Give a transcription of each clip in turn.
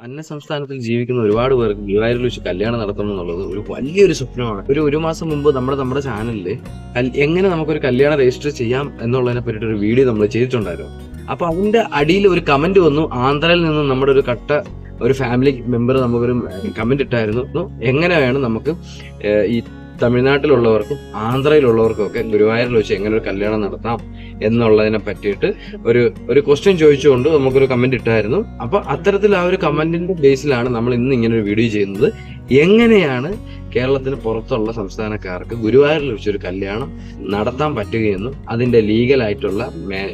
അന്യ സംസ്ഥാനത്തിൽ ജീവിക്കുന്ന ഒരുപാട് പേർക്ക് ഗുരുവായൂരിൽ വെച്ച് കല്യാണം നടത്തണം എന്നുള്ളത് ഒരു വലിയൊരു സ്വപ്നമാണ്. ഒരു മാസം മുമ്പ് നമ്മുടെ ചാനലിൽ എങ്ങനെ നമുക്കൊരു കല്യാണം രജിസ്റ്റർ ചെയ്യാം എന്നുള്ളതിനെ പറ്റിയിട്ട് ഒരു വീഡിയോ നമ്മൾ ചെയ്തിട്ടുണ്ടായിരുന്നു. അപ്പൊ അതിന്റെ അടിയിൽ ഒരു കമന്റ് വന്നു. ആന്ധ്രയിൽ നിന്ന് നമ്മുടെ ഒരു ഫാമിലി മെമ്പർ നമുക്കൊരു കമന്റ് ഇട്ടായിരുന്നു. എങ്ങനെയാണ് നമുക്ക് ഈ തമിഴ്നാട്ടിലുള്ളവർക്കും ആന്ധ്രയിലുള്ളവർക്കും ഒക്കെ ഗുരുവായൂരിൽ വെച്ച് എങ്ങനെ ഒരു കല്യാണം നടത്താം എന്നുള്ളതിനെ പറ്റിയിട്ട് ഒരു ക്വസ്റ്റ്യൻ ചോദിച്ചുകൊണ്ട് നമുക്കൊരു കമന്റ് ഇട്ടായിരുന്നു. അപ്പൊ അത്തരത്തിൽ ആ ഒരു കമന്റിന്റെ ബേസിലാണ് നമ്മൾ ഇന്ന് ഇങ്ങനെ ഒരു വീഡിയോ ചെയ്യുന്നത്. എങ്ങനെയാണ് കേരളത്തിന് പുറത്തുള്ള സംസ്ഥാനക്കാർക്ക് ഗുരുവായൂരിൽ വെച്ചൊരു കല്യാണം നടത്താൻ പറ്റുകയെന്നും അതിന്റെ ലീഗലായിട്ടുള്ള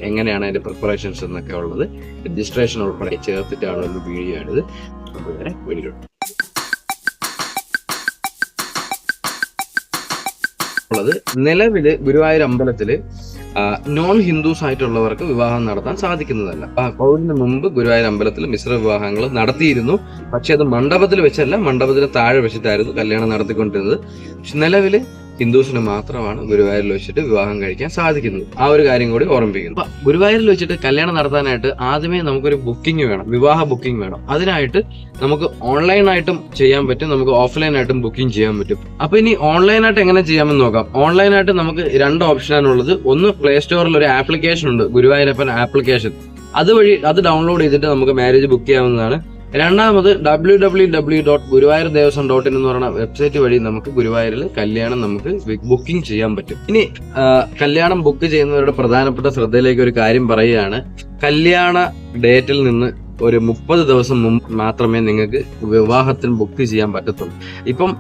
എങ്ങനെയാണ് അതിന്റെ പ്രിപ്പറേഷൻസ് എന്നൊക്കെ ഉള്ളത് രജിസ്ട്രേഷൻ ഉൾപ്പെടെ ചേർത്തിട്ടാണ് ഒരു വീഡിയോ ആണിത്. വീഡിയോ ഉള്ളത് നിലവില് ഗുരുവായൂർ അമ്പലത്തില് നോൺ ഹിന്ദുസ് ആയിട്ടുള്ളവർക്ക് വിവാഹം നടത്താൻ സാധിക്കുന്നതല്ല. കോവിഡിന് മുമ്പ് ഗുരുവായൂർ അമ്പലത്തിൽ മിശ്ര വിവാഹങ്ങൾ നടത്തിയിരുന്നു. പക്ഷെ അത് മണ്ഡപത്തിൽ വെച്ചല്ല, മണ്ഡപത്തിന് താഴെ വെച്ചിട്ടായിരുന്നു കല്യാണം നടത്തിക്കൊണ്ടിരുന്നത്. പക്ഷെ നിലവില് ഹിന്ദുസിന് മാത്രമാണ് ഗുരുവായൂരിൽ വെച്ചിട്ട് വിവാഹം കഴിക്കാൻ സാധിക്കുന്നത്. ആ ഒരു കാര്യം കൂടി ഓർമ്മിപ്പിക്കുന്നു. അപ്പൊ ഗുരുവായൂരിൽ വെച്ചിട്ട് കല്യാണം നടത്താനായിട്ട് ആദ്യമേ നമുക്കൊരു ബുക്കിംഗ് വേണം, വിവാഹ ബുക്കിംഗ് വേണം. അതിനായിട്ട് നമുക്ക് ഓൺലൈനായിട്ടും ചെയ്യാൻ പറ്റും, നമുക്ക് ഓഫ്ലൈനായിട്ടും ബുക്കിംഗ് ചെയ്യാൻ പറ്റും. അപ്പൊ ഇനി ഓൺലൈനായിട്ട് എങ്ങനെ ചെയ്യാമെന്ന് നോക്കാം. ഓൺലൈനായിട്ട് നമുക്ക് 2 ഓപ്ഷനാണുള്ളത്. ഒന്ന്, പ്ലേ സ്റ്റോറിൽ ഒരു ആപ്ലിക്കേഷൻ ഉണ്ട്, ഗുരുവായൂരപ്പൻ ആപ്ലിക്കേഷൻ. അതുവഴി അത് ഡൗൺലോഡ് ചെയ്തിട്ട് നമുക്ക് മാരേജ് ബുക്ക് ചെയ്യാവുന്നതാണ്. രണ്ടാമത് www.guruvayurdevasan.in എന്ന് പറയുന്ന വെബ്സൈറ്റ് വഴി നമുക്ക് ഗുരുവായൂരിൽ കല്യാണം നമുക്ക് ബുക്കിംഗ് ചെയ്യാൻ പറ്റും. ഇനി കല്യാണം ബുക്ക് ചെയ്യുന്നവരുടെ പ്രധാനപ്പെട്ട ശ്രദ്ധയിലേക്ക് ഒരു കാര്യം പറയുകയാണ്. കല്യാണ ഡേറ്റിൽ നിന്ന് ഒരു 30 ദിവസം മുമ്പ് മാത്രമേ നിങ്ങൾക്ക് വിവാഹത്തിന് ബുക്ക് ചെയ്യാൻ പറ്റത്തുള്ളൂ. ഇപ്പം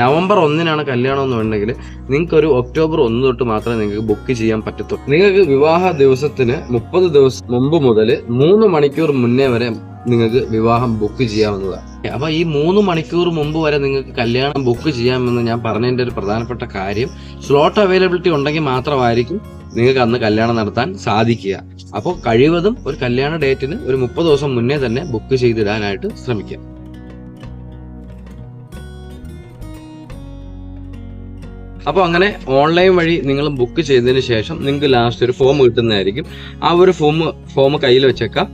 നവംബർ 1-നാണ് കല്യാണം എന്നുണ്ടെങ്കിൽ നിങ്ങൾക്ക് ഒരു ഒക്ടോബർ 1 തൊട്ട് മാത്രമേ നിങ്ങൾക്ക് ബുക്ക് ചെയ്യാൻ പറ്റത്തുള്ളൂ. നിങ്ങൾക്ക് വിവാഹ ദിവസത്തിന് 30 ദിവസം മുമ്പ് മുതൽ 3 മണിക്കൂർ മുന്നേ വരെ നിങ്ങൾക്ക് വിവാഹം ബുക്ക് ചെയ്യാവുന്നതാണ്. അപ്പൊ ഈ 3 മണിക്കൂർ മുമ്പ് വരെ നിങ്ങൾക്ക് കല്യാണം ബുക്ക് ചെയ്യാമെന്ന് ഞാൻ പറഞ്ഞതിന്റെ ഒരു പ്രധാനപ്പെട്ട കാര്യം, സ്ലോട്ട് അവൈലബിലിറ്റി ഉണ്ടെങ്കിൽ മാത്രമായിരിക്കും നിങ്ങൾക്ക് അന്ന് കല്യാണം നടത്താൻ സാധിക്കുക. അപ്പോൾ കഴിവതും ഒരു കല്യാണ ഡേറ്റിന് ഒരു 30 ദിവസം മുന്നേ തന്നെ ബുക്ക് ചെയ്തിടാനായിട്ട് ശ്രമിക്കുക. അപ്പോൾ അങ്ങനെ ഓൺലൈൻ വഴി നിങ്ങൾ ബുക്ക് ചെയ്തതിന് ശേഷം നിങ്ങൾക്ക് ലാസ്റ്റ് ഒരു ഫോം കിട്ടുന്നതായിരിക്കും. ആ ഒരു ഫോം കയ്യിൽ വെച്ചേക്കാം.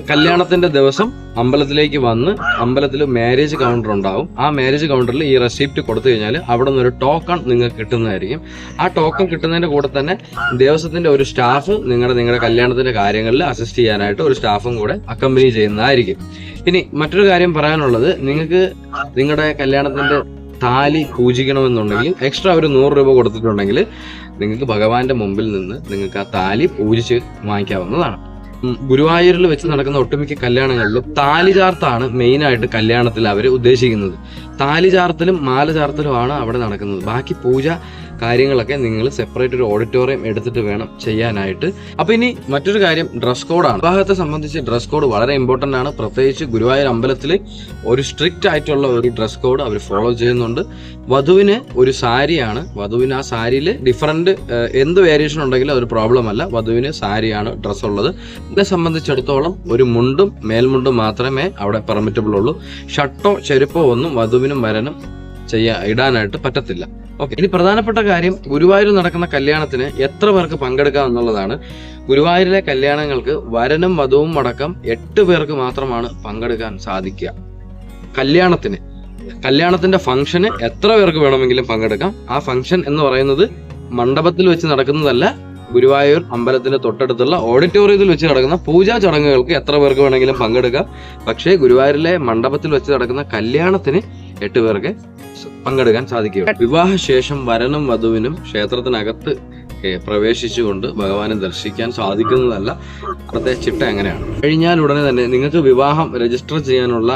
കല്യാണത്തിന്റെ ദിവസം അമ്പലത്തിലേക്ക് വന്ന് അമ്പലത്തിൽ മാരേജ് കൗണ്ടർ ഉണ്ടാവും. ആ മാരേജ് കൗണ്ടറിൽ ഈ റെസിപ്റ്റ് കൊടുത്തു കഴിഞ്ഞാൽ അവിടെ നിന്ന് ഒരു ടോക്കൺ നിങ്ങൾക്ക് കിട്ടുന്നതായിരിക്കും. ആ ടോക്കൺ കിട്ടുന്നതിന്റെ കൂടെ തന്നെ ദേവസ്വത്തിന്റെ ഒരു സ്റ്റാഫ് നിങ്ങളുടെ കല്യാണത്തിന്റെ കാര്യങ്ങളിൽ അസിസ്റ്റ് ചെയ്യാനായിട്ട് ഒരു സ്റ്റാഫും കൂടെ അക്കമ്പനി ചെയ്യുന്നതായിരിക്കും. ഇനി മറ്റൊരു കാര്യം പറയാനുള്ളത്, നിങ്ങൾക്ക് നിങ്ങളുടെ കല്യാണത്തിന്റെ താലി പൂജിക്കണമെന്നുണ്ടെങ്കിൽ എക്സ്ട്രാ ഒരു 100 രൂപ കൊടുത്തിട്ടുണ്ടെങ്കിൽ നിങ്ങൾക്ക് ഭഗവാന്റെ മുമ്പിൽ നിന്ന് നിങ്ങൾക്ക് ആ താലി പൂജിച്ച് വാങ്ങിക്കാവുന്നതാണ്. ഗുരുവായൂരിൽ വെച്ച് നടക്കുന്ന ഒട്ടുമിക്ക കല്യാണങ്ങളിലും താലിചാർത്താണ് മെയിനായിട്ട് കല്യാണത്തിൽ അവർ ഉദ്ദേശിക്കുന്നത്. താലിചാർത്തലും മാല ചാർത്തലുമാണ് അവിടെ നടക്കുന്നത്. ബാക്കി പൂജ കാര്യങ്ങളൊക്കെ നിങ്ങൾ സെപ്പറേറ്റ് ഒരു ഓഡിറ്റോറിയം എടുത്തിട്ട് വേണം ചെയ്യാനായിട്ട്. അപ്പൊ ഇനി മറ്റൊരു കാര്യം, ഡ്രസ് കോഡാണ്. വിവാഹത്തെ സംബന്ധിച്ച് ഡ്രസ് കോഡ് വളരെ ഇമ്പോർട്ടന്റ് ആണ്. പ്രത്യേകിച്ച് ഗുരുവായൂർ അമ്പലത്തിൽ ഒരു സ്ട്രിക്റ്റ് ആയിട്ടുള്ള ഒരു ഡ്രസ് കോഡ് അവർ ഫോളോ ചെയ്യുന്നുണ്ട്. വധുവിന് ഒരു സാരിയാണ്. വധുവിന് ആ സാരിയിൽ ഡിഫറൻറ്റ് എന്ത് വേരിയേഷൻ ഉണ്ടെങ്കിലും അതൊരു പ്രോബ്ലം അല്ല. വധുവിന് സാരിയാണ് ഡ്രസ്സ് ഉള്ളത്. ഇതിനെ സംബന്ധിച്ചിടത്തോളം ഒരു മുണ്ടും മേൽമുണ്ടും മാത്രമേ അവിടെ പെർമിറ്റബിൾ ഉള്ളൂ. ഷർട്ടോ ചെരുപ്പോ ഒന്നും വധുവിനും വരനും ഇടാനായിട്ട് പറ്റത്തില്ല. ഓക്കെ, ഇനി പ്രധാനപ്പെട്ട കാര്യം, ഗുരുവായൂർ നടക്കുന്ന കല്യാണത്തിന് എത്ര പേർക്ക് പങ്കെടുക്കാം എന്നുള്ളതാണ്. ഗുരുവായൂരിലെ കല്യാണങ്ങൾക്ക് വരനും വധുവും അടക്കം 8 പേർക്ക് മാത്രമാണ് പങ്കെടുക്കാൻ സാധിക്കുക. കല്യാണത്തിന്റെ ഫംഗ്ഷന് എത്ര പേർക്ക് വേണമെങ്കിലും പങ്കെടുക്കാം. ആ ഫംഗ്ഷൻ എന്ന് പറയുന്നത് മണ്ഡപത്തിൽ വെച്ച് നടക്കുന്നതല്ല, ഗുരുവായൂർ അമ്പലത്തിന്റെ തൊട്ടടുത്തുള്ള ഓഡിറ്റോറിയത്തിൽ വെച്ച് നടക്കുന്ന പൂജാ ചടങ്ങുകൾക്ക് എത്ര പേർക്ക് വേണമെങ്കിലും പങ്കെടുക്കാം. പക്ഷേ ഗുരുവായൂരിലെ മണ്ഡപത്തിൽ വെച്ച് നടക്കുന്ന കല്യാണത്തിന് 8 പേർക്ക് പങ്കെടുക്കാൻ സാധിക്കുക. വിവാഹശേഷം വരനും വധുവിനും ക്ഷേത്രത്തിനകത്ത് പ്രവേശിച്ചുകൊണ്ട് ഭഗവാനെ ദർശിക്കാൻ സാധിക്കുന്നതല്ല. അവിടുത്തെ ചിട്ട എങ്ങനെയാണ് കഴിഞ്ഞാൽ ഉടനെ തന്നെ നിങ്ങൾക്ക് വിവാഹം രജിസ്റ്റർ ചെയ്യാനുള്ള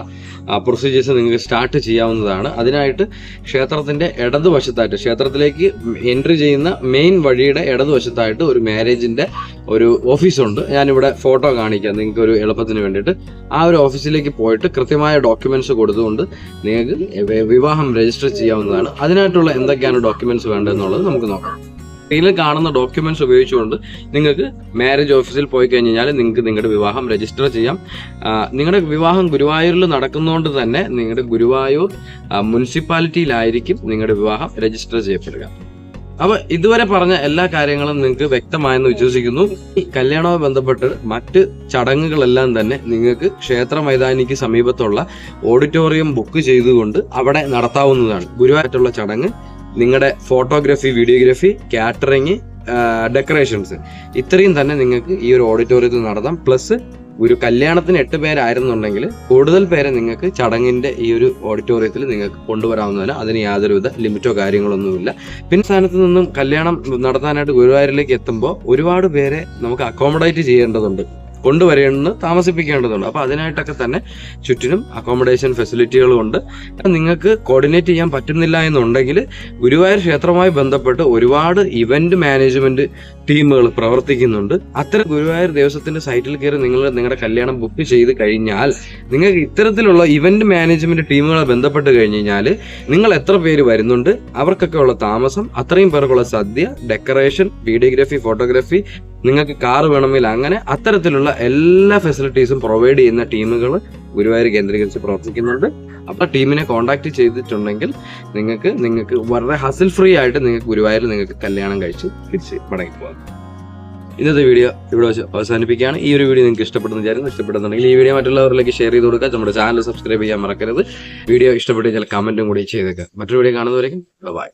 പ്രൊസീജിയേഴ്സ് നിങ്ങൾക്ക് സ്റ്റാർട്ട് ചെയ്യാവുന്നതാണ്. അതിനായിട്ട് ക്ഷേത്രത്തിന്റെ ഇടതുവശത്തായിട്ട്, ക്ഷേത്രത്തിലേക്ക് എൻട്രി ചെയ്യുന്ന മെയിൻ വഴിയുടെ ഇടതുവശത്തായിട്ട് ഒരു മാരേജിന്റെ ഒരു ഓഫീസുണ്ട്. ഞാനിവിടെ ഫോട്ടോ കാണിക്കാം നിങ്ങൾക്ക് ഒരു എളുപ്പത്തിന് വേണ്ടിയിട്ട്. ആ ഒരു ഓഫീസിലേക്ക് പോയിട്ട് കൃത്യമായ ഡോക്യുമെന്റ്സ് കൊടുത്തുകൊണ്ട് നിങ്ങൾക്ക് വിവാഹം രജിസ്റ്റർ ചെയ്യാവുന്നതാണ്. അതിനായിട്ടുള്ള എന്തൊക്കെയാണ് ഡോക്യുമെന്റ്സ് വേണ്ടതെന്നുള്ളത് നമുക്ക് നോക്കാം. സ്ക്രീനിൽ കാണുന്ന ഡോക്യുമെന്റ്സ് ഉപയോഗിച്ചുകൊണ്ട് നിങ്ങൾക്ക് മാരേജ് ഓഫീസിൽ പോയി കഴിഞ്ഞാൽ നിങ്ങൾക്ക് നിങ്ങളുടെ വിവാഹം രജിസ്റ്റർ ചെയ്യാം. നിങ്ങളുടെ വിവാഹം ഗുരുവായൂരിൽ നടക്കുന്നതുകൊണ്ട് തന്നെ നിങ്ങളുടെ ഗുരുവായൂർ മുനിസിപ്പാലിറ്റിയിലായിരിക്കും നിങ്ങളുടെ വിവാഹം രജിസ്റ്റർ ചെയ്യപ്പെടുക. അപ്പൊ ഇതുവരെ പറഞ്ഞ എല്ലാ കാര്യങ്ങളും നിങ്ങൾക്ക് വ്യക്തമായെന്ന് വിശ്വസിക്കുന്നു. ഈ കല്യാണവുമായി ബന്ധപ്പെട്ട് മറ്റ് ചടങ്ങുകളെല്ലാം തന്നെ നിങ്ങൾക്ക് ക്ഷേത്ര മൈതാനിക്ക് സമീപത്തുള്ള ഓഡിറ്റോറിയം ബുക്ക് ചെയ്തുകൊണ്ട് അവിടെ നടത്താവുന്നതാണ്. ഗുരുവായിട്ടുള്ള ചടങ്ങ്, നിങ്ങളുടെ ഫോട്ടോഗ്രാഫി, വീഡിയോഗ്രാഫി, കാറ്ററിങ്, ഡെക്കറേഷൻസ് ഇത്രയും തന്നെ നിങ്ങൾക്ക് ഈ ഒരു ഓഡിറ്റോറിയത്തിൽ നടത്താം. പ്ലസ് ഒരു കല്യാണത്തിന് 8 പേരായിരുന്നുണ്ടെങ്കിൽ കൂടുതൽ പേരെ നിങ്ങൾക്ക് ചടങ്ങിന്റെ ഈ ഒരു ഓഡിറ്റോറിയത്തിൽ നിങ്ങൾക്ക് കൊണ്ടുവരാവുന്നതാണ്. അതിന് യാതൊരുവിധ ലിമിറ്റോ കാര്യങ്ങളൊന്നുമില്ല. പിന്നെ സ്ഥാനത്ത് നിന്നും കല്യാണം നടത്താനായിട്ട് ഗുരുവായൂരിലേക്ക് എത്തുമ്പോൾ ഒരുപാട് പേരെ നമുക്ക് അക്കോമഡേറ്റ് ചെയ്യേണ്ടതുണ്ട്, കൊണ്ടുവരേണ്ടത്, താമസിപ്പിക്കേണ്ടതുണ്ട്. അപ്പോൾ അതിനായിട്ടൊക്കെ തന്നെ ചുറ്റിനും അക്കോമഡേഷൻ ഫെസിലിറ്റികളും ഉണ്ട്. നിങ്ങൾക്ക് കോർഡിനേറ്റ് ചെയ്യാൻ പറ്റുന്നില്ല എന്നുണ്ടെങ്കിൽ ഗുരുവായൂർ ക്ഷേത്രവുമായി ബന്ധപ്പെട്ട് ഒരുപാട് ഇവന്റ് മാനേജ്മെന്റ് ടീമുകൾ പ്രവർത്തിക്കുന്നുണ്ട്. അത്തരം ഗുരുവായൂർ ദേവസ്വത്തിന്റെ സൈറ്റിൽ കയറി നിങ്ങളുടെ കല്യാണം ബുക്ക് ചെയ്ത് കഴിഞ്ഞാൽ നിങ്ങൾക്ക് ഇത്തരത്തിലുള്ള ഇവന്റ് മാനേജ്മെന്റ് ടീമുകളെ ബന്ധപ്പെട്ട് കഴിഞ്ഞ് കഴിഞ്ഞാൽ നിങ്ങൾ എത്ര പേര് വരുന്നുണ്ട്, അവർക്കൊക്കെ ഉള്ള താമസം, അത്രയും പേർക്കുള്ള സദ്യ, ഡെക്കറേഷൻ, വീഡിയോഗ്രാഫി, ഫോട്ടോഗ്രാഫി, നിങ്ങൾക്ക് കാർ വേണമെങ്കിൽ അങ്ങനെ അത്തരത്തിലുള്ള എല്ലാ ഫെസിലിറ്റീസും പ്രൊവൈഡ് ചെയ്യുന്ന ടീമുകൾ ഗുരുവായൂർ കേന്ദ്രീകരിച്ച് പ്രവർത്തിക്കുന്നുണ്ട്. അപ്പോൾ ടീമിനെ കോൺടാക്ട് ചെയ്തിട്ടുണ്ടെങ്കിൽ നിങ്ങൾക്ക് വളരെ ഹസിൽ ഫ്രീ ആയിട്ട് നിങ്ങൾക്ക് ഗുരുവായൂർ നിങ്ങൾക്ക് കല്യാണം കഴിച്ച് തിരിച്ച് മടങ്ങി പോകാം. ഇന്നത്തെ വീഡിയോ ഇവിടെ വെച്ച് അവസാനിപ്പിക്കുകയാണ്. ഈ ഒരു വീഡിയോ നിങ്ങൾക്ക് ഇഷ്ടപ്പെടുന്നുണ്ടെങ്കിൽ ഈ വീഡിയോ മറ്റുള്ളവരിലേക്ക് ഷെയർ ചെയ്ത് കൊടുക്കുക. നമ്മുടെ ചാനൽ സബ്സ്ക്രൈബ് ചെയ്യാൻ മറക്കരുത്. വീഡിയോ ഇഷ്ടപ്പെട്ടു കഴിഞ്ഞാൽ കമന്റും കൂടി ചെയ്തേക്കുക. മറ്റൊരു വീഡിയോ കാണുന്നവരേക്കും ബൈ.